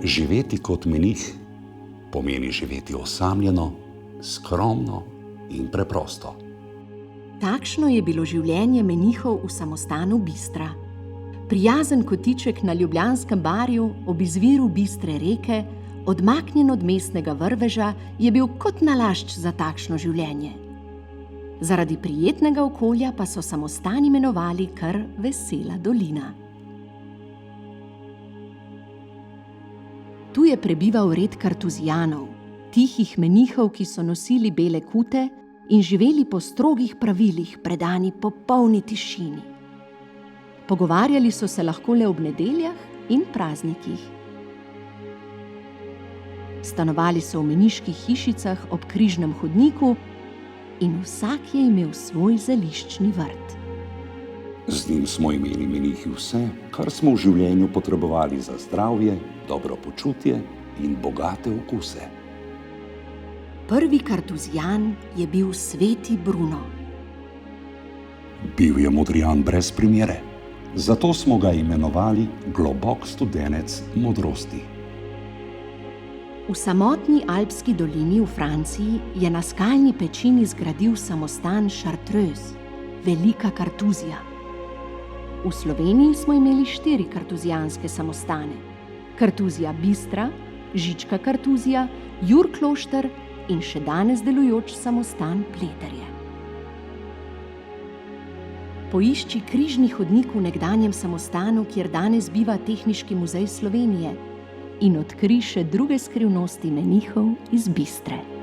Živeti kot menih pomeni živeti osamljeno, skromno in preprosto. Takšno je bilo življenje menihov v samostanu Bistra. Prijazen kotiček na Ljubljanskem barju ob izviru bistre reke, odmaknjen od mestnega vrveža, je bil kot nalašč za takšno življenje. Zaradi prijetnega okolja pa so samostan imenovali kar Vesela dolina. Tu je prebival red kartuzijanov, tihih menihov, ki so nosili bele kute in živeli po strogih pravilih, predani popolni tišini. Pogovarjali so se lahko le ob nedeljah in praznikih. Stanovali so v meniških hišicah ob križnem hodniku in vsak je imel svoj zeliščni vrt. Z njim smo imeli menihi vse, kar smo v življenju potrebovali za zdravje, dobro počutje in bogate okuse. Prvi kartuzijan je bil sveti Bruno. Bil je modrijan brez primere, zato smo ga imenovali globok studenec modrosti. V samotni alpski dolini v Franciji je na skalni pečini zgradil samostan Chartreuse, velika kartuzija. V Sloveniji smo imeli 4 kartuzijanske samostane: Kartuzija Bistra, Žička kartuzija, Jurklošter in še danes delujoč samostan Pleterje. Poišči križni hodnik v nekdanjem samostanu, kjer danes biva Tehniški muzej Slovenije, in odkri še druge skrivnosti menihov iz Bistre.